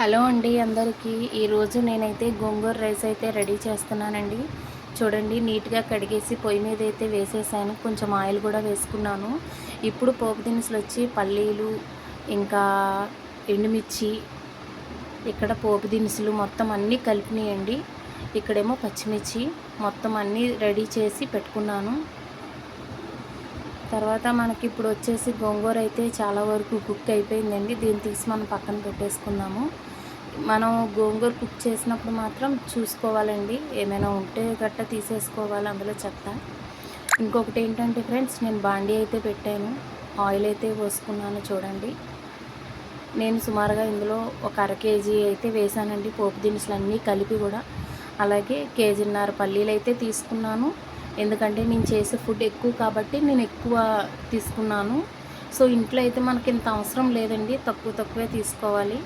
Hello అండి అందరికీ. ఈరోజు నేనైతే గోంగూర రైస్ అయితే రెడీ చేస్తున్నానండి. చూడండి, నీట్గా కడిగేసి పొయ్యి మీద అయితే వేసేసాను. కొంచెం ఆయిల్ కూడా వేసుకున్నాను. ఇప్పుడు పోపు దినుసులు వచ్చి పల్లీలు, ఇంకా ఎండుమిర్చి, ఇక్కడ పోపు దినుసులు మొత్తం అన్నీ కలిపినాయండి. ఇక్కడేమో పచ్చిమిర్చి మొత్తం అన్నీ రెడీ చేసి పెట్టుకున్నాను. తర్వాత మనకి ఇప్పుడు వచ్చేసి గోంగూర అయితే చాలా వరకు కుక్ అయిపోయిందండి. దీన్ని తీసి మనం పక్కన పెట్టేసుకుందాము. మనం గోంగూర కుక్ చేసినప్పుడు మాత్రం చూసుకోవాలండి, ఏమైనా ఉంటే గట్ట తీసేసుకోవాలి అందులో చెత్త. ఇంకొకటి ఏంటంటే ఫ్రెండ్స్, నేను బాండీ అయితే పెట్టాను, ఆయిల్ అయితే పోసుకున్నాను. చూడండి, నేను సుమారుగా ఇందులో ఒక అర కేజీ అయితే వేసానండి, పోపు దినుసులు అన్నీ కలిపి కూడా. అలాగే కేజీన్నర పల్లీలు అయితే తీసుకున్నాను, ఎందుకంటే నేను చేసే ఫుడ్ ఎక్కువ కాబట్టి నేను ఎక్కువ తీసుకున్నాను. సో ఇంట్లో అయితే మనకి ఇంత అవసరం లేదండి, తక్కువే తీసుకోవాలి.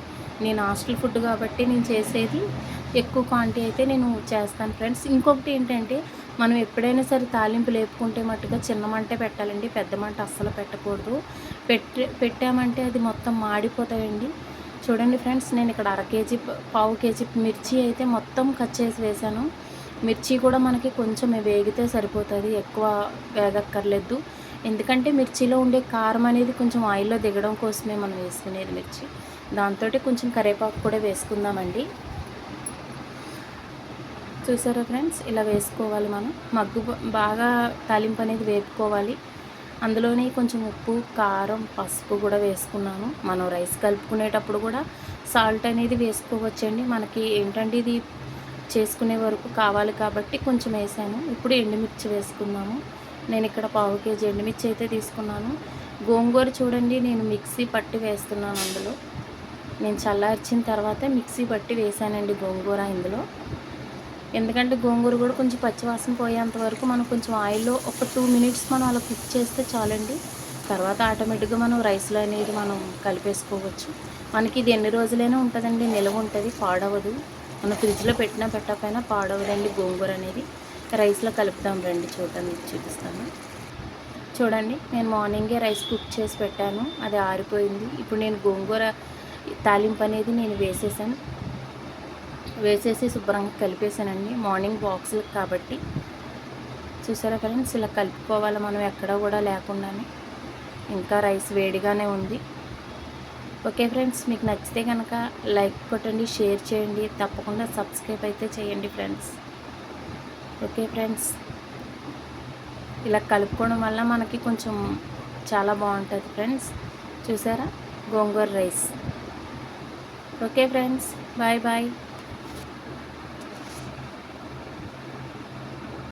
నేను హాస్టల్ ఫుడ్ కాబట్టి నేను చేసేది ఎక్కువ క్వాంటిటీ అయితే నేను చేస్తాను ఫ్రెండ్స్. ఇంకొకటి ఏంటంటే, మనం ఎప్పుడైనా సరే తాలింపు లేపుకుంటే మట్టుగా చిన్న మంటే పెట్టాలండి, పెద్ద మంట అస్సలు పెట్టకూడదు. పెట్టామంటే అది మొత్తం మాడిపోతాయండి. చూడండి ఫ్రెండ్స్, నేను ఇక్కడ అర కేజీ పావు కేజీ మిర్చి అయితే మొత్తం కట్ చేసి వేసాను. మిర్చి కూడా మనకి కొంచెం వేగితే సరిపోతుంది, ఎక్కువ వేగక్కర్లేదు. ఎందుకంటే మిర్చిలో ఉండే కారం అనేది కొంచెం ఆయిల్లో దిగడం కోసమే మనం వేసుకునేది మిర్చి. దాంతో కొంచెం కరివేపాకు కూడా వేసుకుందామండి. చూసారా ఫ్రెండ్స్, ఇలా వేసుకోవాలి. మనం బాగా తాలింపు అనేది వేపుకోవాలి. అందులోనే కొంచెం ఉప్పు, కారం, పసుపు కూడా వేసుకున్నాను. మనం రైస్ కలుపుకునేటప్పుడు కూడా సాల్ట్ అనేది వేసుకోవచ్చండి. మనకి ఏంటంటే ఇది చేసుకునే వరకు కావాలి కాబట్టి కొంచెం వేసాను. ఇప్పుడు ఎండుమిర్చి వేసుకున్నాము. నేను ఇక్కడ పావు కేజీ ఎండుమిర్చి అయితే తీసుకున్నాను. గోంగూర చూడండి, నేను మిక్సీ పట్టి వేస్తున్నాను. అందులో నేను చల్లార్చిన తర్వాత మిక్సీ పట్టి వేసానండి గోంగూర ఇందులో. ఎందుకంటే గోంగూర కూడా కొంచెం పచ్చివాసన పోయేంత వరకు మనం కొంచెం ఆయిల్లో ఒక 2 మినిట్స్ మనం అలా కుక్ చేస్తే చాలండి. తర్వాత ఆటోమేటిక్గా మనం రైస్లో అనేది మనం కలిపేసుకోవచ్చు. మనకి ఇది ఎన్ని రోజులైనా ఉంటుందండి, నిల్వ ఉంటుంది, పాడవదు. మనం ఫ్రిడ్జ్లో పెట్టినా పెట్టకపోయినా పాడవదండి గోంగూర అనేది. రైస్లో కలుపుదాం రండి, చూపిస్తాను. చూడండి, నేను మార్నింగే రైస్ కుక్ చేసి పెట్టాను, అది ఆరిపోయింది. ఇప్పుడు నేను గోంగూర తాలింపు అనేది నేను వేసేసి శుభ్రంగా కలిపేసానండి, మార్నింగ్ బాక్సులకు కాబట్టి. చూసారా ఫ్రెండ్స్, ఇలా కలుపుకోవాలి మనం ఎక్కడ కూడా లేకుండానే. ఇంకా రైస్ వేడిగానే ఉంది. ఓకే ఫ్రెండ్స్, మీకు నచ్చితే కనుక లైక్ కొట్టండి, షేర్ చేయండి, తప్పకుండా సబ్స్క్రైబ్ అయితే చేయండి ఫ్రెండ్స్. ఓకే ఫ్రెండ్స్, ఇలా కలుపుకోవడం వల్ల మనకి కొంచెం చాలా బాగుంటుంది ఫ్రెండ్స్. చూసారా, gongura rice. Okay friends, bye bye.